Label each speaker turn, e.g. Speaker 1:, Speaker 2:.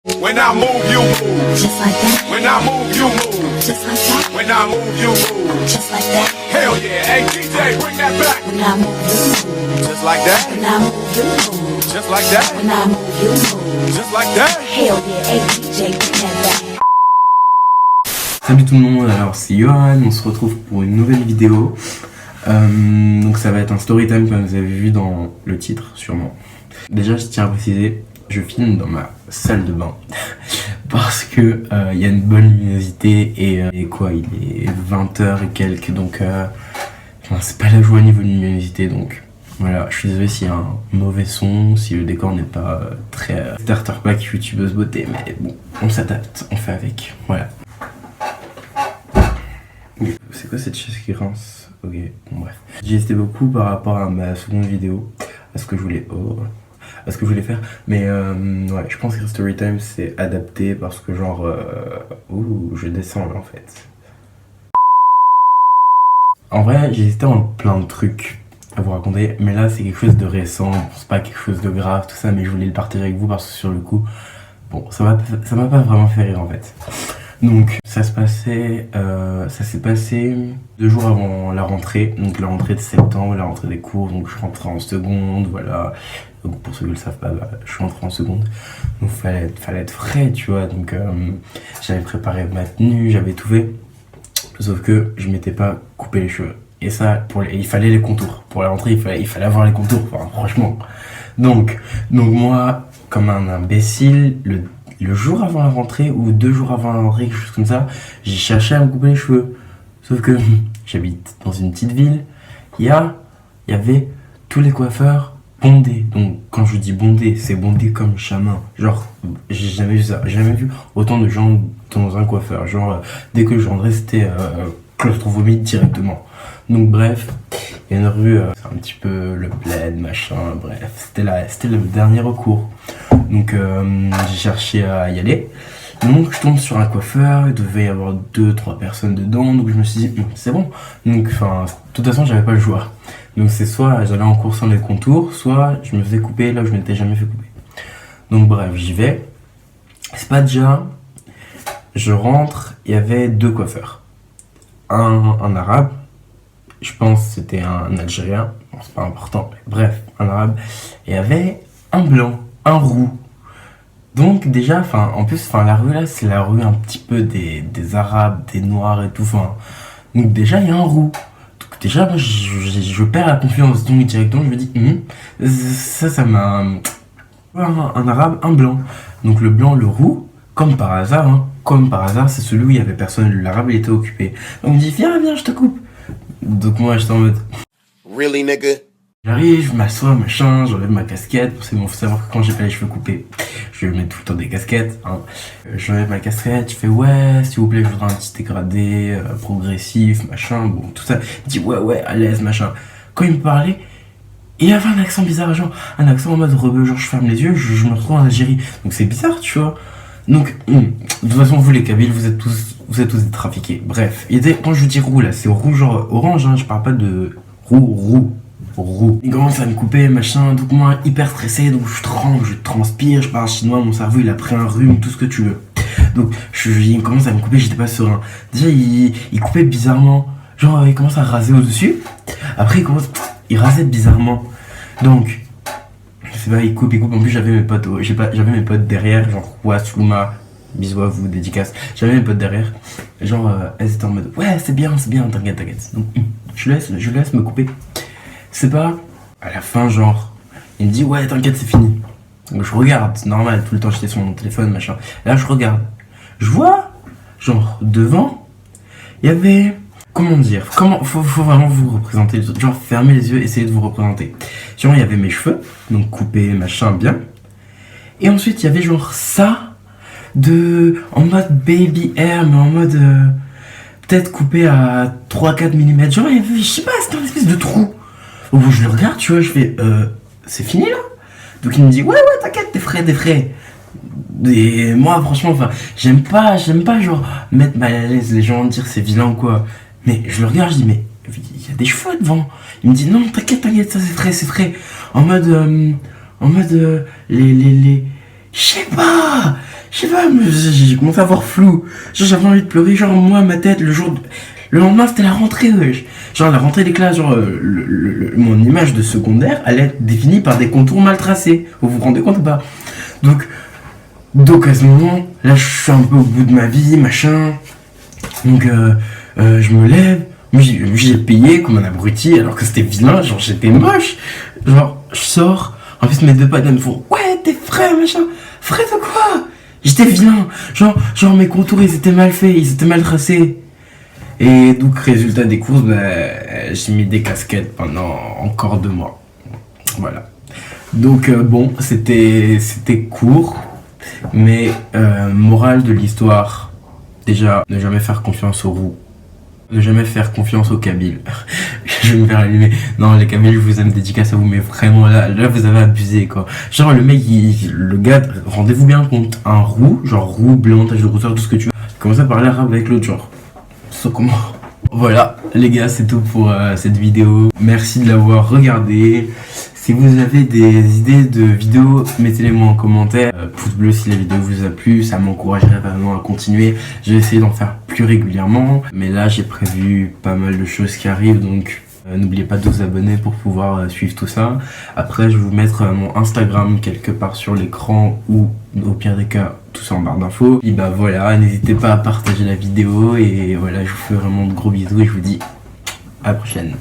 Speaker 1: When I move, you move.
Speaker 2: Just like that.
Speaker 1: When I move, you move.
Speaker 2: Just like that.
Speaker 1: When I move, you move.
Speaker 2: Just like that.
Speaker 1: Hell yeah, hey DJ, bring that back.
Speaker 2: When I move, you move.
Speaker 1: Just like that.
Speaker 2: When I move, you move.
Speaker 1: Just like that.
Speaker 2: When I move, you move.
Speaker 1: Just like that.
Speaker 2: Hell yeah, hey DJ, bring that back.
Speaker 3: Salut tout le monde, alors c'est Johan, on se retrouve pour une nouvelle vidéo. Donc ça va être un story time comme vous avez vu dans le titre sûrement. Déjà je tiens à préciser, je filme dans ma salle de bain parce que y a une bonne luminosité et quoi, il est 20h et quelques, donc c'est pas la joie au niveau de luminosité, donc voilà, je suis désolé s'il y a un mauvais son, si le décor n'est pas très starter pack youtubeuse beauté, mais bon, on s'adapte, on fait avec, voilà. C'est quoi cette chaise qui rince? Ok, bon bref. J'ai hésité beaucoup par rapport à ma seconde vidéo, à ce que je voulais faire, mais ouais, je pense que Storytime c'est adapté parce que genre, je descends là en fait. En vrai, j'ai hésité en plein de trucs à vous raconter, mais là c'est quelque chose de récent, c'est pas quelque chose de grave, tout ça, mais je voulais le partager avec vous parce que sur le coup, bon, ça m'a pas vraiment fait rire en fait. Donc ça s'est passé 2 jours avant la rentrée, donc la rentrée de septembre, la rentrée des cours, donc je rentrais en seconde, voilà. Donc pour ceux qui ne le savent pas, je suis rentré en seconde, donc fallait être frais, tu vois, donc j'avais préparé ma tenue, j'avais tout fait, sauf que je m'étais pas coupé les cheveux. Et ça, il fallait les contours, pour la rentrée il fallait avoir les contours, enfin, franchement. Donc moi, comme un imbécile, le jour avant la rentrée ou 2 jours avant la rentrée, quelque chose comme ça, j'ai cherché à me couper les cheveux. Sauf que j'habite dans une petite ville, il y avait tous les coiffeurs bondés. Donc quand je dis bondés, c'est bondé comme chamin. Genre, j'ai jamais vu ça, j'ai jamais vu autant de gens dans un coiffeur. Genre, dès que je rentrais, c'était claustrophobique directement. Donc bref, il y a une rue, c'est un petit peu le bled, machin, bref, c'était le dernier recours. Donc j'ai cherché à y aller. Donc je tombe sur un coiffeur, il devait y avoir 2-3 personnes dedans, donc je me suis dit c'est bon. Donc de toute façon j'avais pas le choix. Donc c'est soit j'allais en cours sans les contours, soit je me faisais couper là où je m'étais jamais fait couper. Donc bref, j'y vais. C'est pas déjà, je rentre, il y avait 2 coiffeurs. Un arabe, je pense que c'était un Algérien, bon, c'est pas important, mais bref, un arabe, et il y avait un blanc, un roux. Donc déjà, en plus, la rue là, c'est la rue un petit peu des arabes, des noirs et tout, donc déjà il y a un roux. Donc déjà, moi je perds la confiance, donc directement je me dis, ça m'a... Un arabe, un blanc. Donc le blanc, le roux, comme par hasard, c'est celui où il y avait personne, l'arabe il était occupé. Donc il me dit, viens, je te coupe. Donc moi j'étais en mode
Speaker 1: Really, nigga?
Speaker 3: J'arrive, je m'assois, machin, j'enlève ma casquette, parce que bon, faut savoir que quand j'ai pas les cheveux coupés, je mets tout le temps des casquettes, hein. J'enlève ma casquette, je fais ouais, s'il vous plaît, je voudrais un petit dégradé, progressif, machin, bon, tout ça. Il dit ouais, à l'aise, machin. Quand il me parlait, il avait un accent bizarre, genre, un accent en mode rebeu, genre je ferme les yeux, je me retrouve en Algérie. Donc c'est bizarre, tu vois. Donc, de toute façon, vous les Kabyles, vous êtes tous des trafiqués. Bref, quand je dis roux là, c'est rouge genre orange, hein, je parle pas de roux. Il commence à me couper, machin, donc moi hyper stressé, donc je tremble, je transpire, je parle chinois, mon cerveau il a pris un rhume, tout ce que tu veux. Donc il commence à me couper, j'étais pas serein. Déjà il coupait bizarrement, genre il commence à raser au-dessus, après il rasait bizarrement. Donc, je sais pas, il coupe, en plus j'avais mes potes, j'avais mes potes derrière, genre Slouma, bisous à vous, dédicace. J'avais mes potes derrière, genre elles étaient en mode ouais c'est bien, t'inquiète. Donc je laisse me couper. C'est pas, à la fin genre, il me dit ouais t'inquiète c'est fini. Donc je regarde, normal, tout le temps j'étais sur mon téléphone, machin. Et là je regarde, je vois, genre devant, il y avait, faut vraiment vous représenter, genre fermez les yeux, essayez de vous représenter. Genre il y avait mes cheveux, donc coupés, machin, bien. Et ensuite il y avait genre ça, en mode baby hair, mais en mode, peut-être coupé à 3-4 mm. Genre il y avait, je sais pas, c'était une espèce de trou. Donc je le regarde, tu vois, je fais, c'est fini là? Donc il me dit, ouais, t'inquiète, t'es frais. Et moi, franchement, j'aime pas, genre, mettre mal à l'aise les gens, dire c'est vilain ou quoi. Mais je le regarde, je dis, mais il y a des cheveux devant. Il me dit, non, t'inquiète, ça c'est frais. En mode, je sais pas, je sais pas, mais j'ai commencé à avoir flou. Genre, j'avais envie de pleurer. Genre, moi, ma tête, le lendemain, c'était la rentrée, wesh. Genre, la rentrée des classes, genre, mon image de secondaire allait être définie par des contours mal tracés. Vous vous rendez compte ou pas? Donc, à ce moment, là, je suis un peu au bout de ma vie, machin. Donc, je me lève. J'ai payé comme un abruti, alors que c'était vilain. Genre, j'étais moche. Genre, je sors. En plus, mes deux potes, elles me font, ouais, t'es frais, machin. Frais de quoi? J'étais vilain. Genre, mes contours, ils étaient mal faits, ils étaient mal tracés. Et donc, résultat des courses, j'ai mis des casquettes pendant encore 2 mois. Voilà. Donc, bon, c'était court. Mais, morale de l'histoire, déjà, ne jamais faire confiance aux roues. Ne jamais faire confiance aux Kabyles. Je vais me faire allumer. Non, les Kabyles, je vous aime, dédicace à vous, mais vraiment là vous avez abusé, quoi. Genre, le mec, le gars, rendez-vous bien compte, un roux, genre roux, blanc, tache de rousseur, tout ce que tu veux, il commence à parler arabe avec l'autre, genre. Ça comment? Voilà, les gars, c'est tout pour cette vidéo. Merci de l'avoir regardé. Si vous avez des idées de vidéos, mettez-les moi en commentaire. Pouce bleu si la vidéo vous a plu, ça m'encouragerait vraiment à continuer. Je vais essayer d'en faire plus régulièrement. Mais là, j'ai prévu pas mal de choses qui arrivent, donc n'oubliez pas de vous abonner pour pouvoir suivre tout ça. Après, je vais vous mettre mon Instagram quelque part sur l'écran ou au pire des cas, tout ça en barre d'infos. Et bah voilà, n'hésitez pas à partager la vidéo et voilà, je vous fais vraiment de gros bisous et je vous dis à la prochaine.